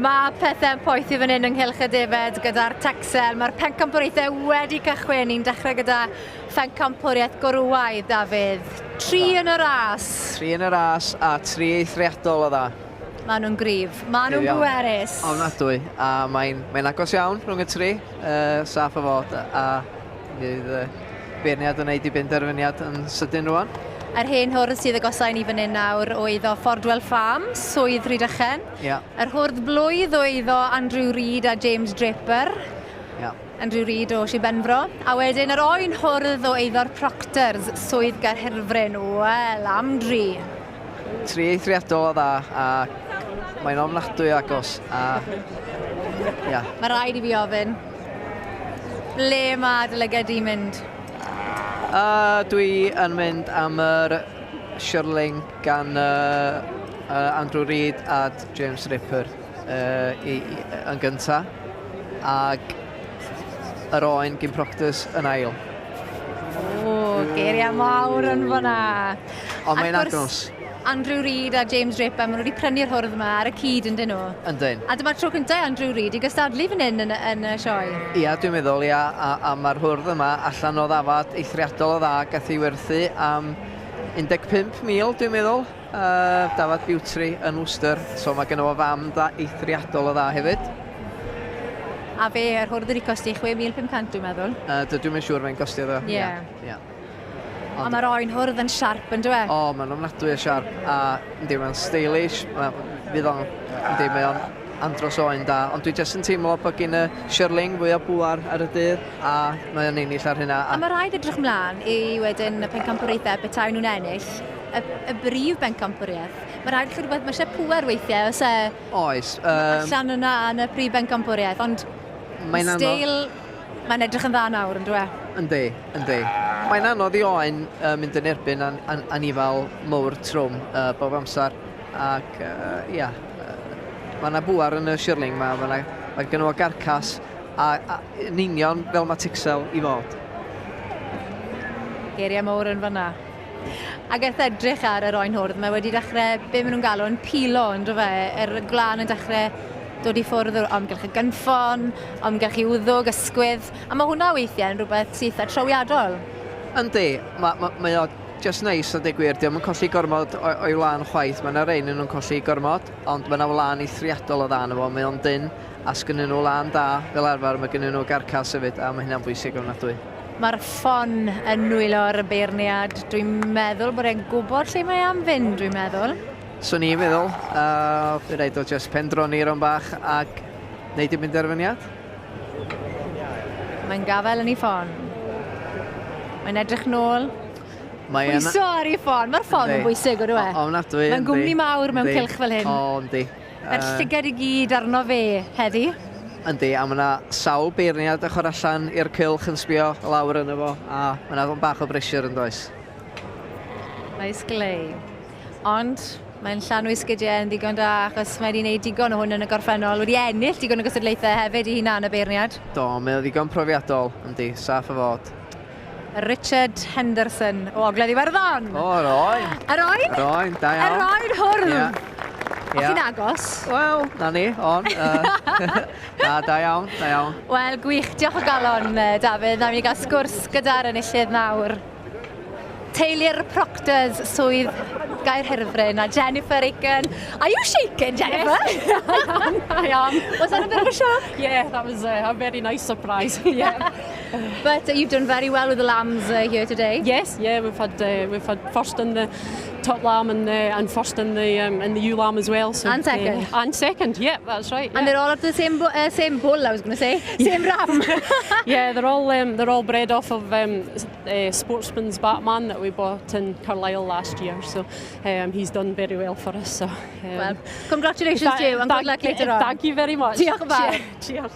Mae pethau'n poethi fan hyn ynghylch y defed gyda'r Texel. Mae'r Pencampwriaeth wedi cychwyn. Ni'n dechrau gyda Pencampwriaeth gwrywaidd, Dafydd. 3 yn y ras. 3 yn y ras a 3 eithriadol o dda. Maen nhw'n gryf. Maen nhw'n bwerus. Ofnadwy. A mae'n agos iawn rhwng y 3. Saff o fod. A bydd beirniad yn neud I benderfyniad yn sydyn rwan. Yr hen hwrdd sydd y gosau ni fan hyn nawr oedd o Fordwell Farm, swydd Rhydychen. Yr hwrdd blwydd oedd o Andrew Reid a James Draper. Andrew Reid o Sir Benfro. A wedyn yr oen hwrdd oedd o'r Proctors, swydd Gaerhyrfryn. Wel, am 3. 3 eithriadol o dda a mae'n ofnadwy agos. Mae rhaid I fi ofyn. Ble mae dy lygad I'n mynd? Dwi yn mynd am yr shirling gan Andrew Reid a James Draper yn gyntaf. Ac yr oen gyn Proctors yn ail. Geiriau mawr yn fanna. Ond mae'n agos. Andrew Reid a James Draper, maen nhw wedi prynu'r hwrdd yma ar y cyd yn dyn nhw. Yndyn. A dyma'r tro cyntaf Andrew Reid I gystadlu fan hyn yn y sioe. Ia, dwi'n meddwl, ia. A mae'r hwrdd yma allan o ddafad eithriadol o dda gath I werthu am 15,000, dwi'n meddwl. Dafad Beauty yn Worcester. So mae gennym o fam eithriadol o dda hefyd. A fe, yr hwrdd wedi costi 6,500, dwi'n meddwl. Dwi'n mynd siŵr mae'n costio ddo. Ie. A mae'r oen hwrdd yn siarp yn dweud? Mae'n ofnadwy o siarp. A mae'n stylish. Fydd o'n andros oen da. Ond dwi jyst yn teimlo bod gen y shirling fwy o bwar ar y dydd. A mae'n ennill ar hynna. A mae rhaid edrych mlaen I wedyn y Pencampwriaeth betaw nhw'n ennill. Y brif Pencampwriaeth. Mae rhaid chi'n rhywbeth, mae eisiau pŵer weithiau, os e... Oes. Allan yna yn y prif Pencampwriaeth, ond steil, mae'n edrych yn dda nawr, yn dweud? Yndi. Mae'n anodd I oen mynd yn erbyn anifal mowr trwm bob amser. Ac, ia, mae yna bwar yn y shirling yma. Mae gen o garcas yn union fel mae Texel I fod. Geiriau mowr yn fanna. Ac wrth edrych ar yr oen hwrdd, mae wedi dechrau, be maen nhw'n galw yn pilo, yn yr glân yn dechrau dod I ffwrdd o amgylch y gynffon, amgylch I wddwg, ysgwydd. A mae hwnna weithiau yn rhywbeth sydd â trawiadol. Yndi, mae o just neis a deg gwir. Diolch yn colli gormod o'i wlan chwaith. Mae yna rein yn nhw'n colli gormod, ond mae yna wlan eithriadol o dda yn efo. Mae o'n dyn, a sgynnyn nhw wlan da fel arfer, mae gynnyn nhw garcas hefyd, a mae hynna'n bwysig ofnadwy. Mae'r ffon yn nwylo'r beirniad. Dwi'n meddwl bod e'n gwybod lle mae am fynd, dwi'n meddwl. Swn i'n meddwl, bydd rhaid o just pendroni rhan bach ac wneud I benderfyniad. Mae'n gafel yn ei ffon. Mae'n edrych nôl. Pwyso ar ei ffon. Mae'r ffon yn bwysig o dweud. Ofnadwy. Mae'n gwmni mawr mewn cylch fel hyn. Yndi. Yr llygad I gyd arno fe heddi. Yndi, a mae yna sawl beirniad ochr allan i'r cylch yn sbio lawr yno fo, a mae yna bach o bresur yn does. Nice glei. Ond mae'n llanw sgidiau yn ddigon da, achos mae wedi gwneud digon o hwn yn y gorffennol. Wedi ennill digon o gystadlaethau hefyd I hunan y beirniad. Do, mae o ddigon profiadol, yndi, saff o fod. Richard Henderson o Ogledd Iwerddon. Yr oen. Yr oen? Yr oen, da iawn. Yr oen hwrdd. O chi'n agos? Wel, na ni, ond. Da iawn. Wel, gwych, diolch o galon, Dafydd. Na mi gael sgwrs gyda'r enillydd nawr. Teulu'r Proctors, swydd Gaerhyrfryn, a Jennifer Aiken. Are you shaking, Jennifer? I am. Was that a bit of a shock? Yeah, that was a very nice surprise. Yeah. But you've done very well with the lambs here today. Yes, yeah, we've had first in the top lamb and first in the ewe lamb as well. So, And second. And second, yeah, that's right. Yeah. And they're all at the same bull, I was going to say. Same ram. Yeah, they're all bred off of Sportsman's Batman that we bought in Carlisle last year. So he's done very well for us. So well, congratulations to you and good luck later on. Thank you very much. Diolch yn fawr. Cheers.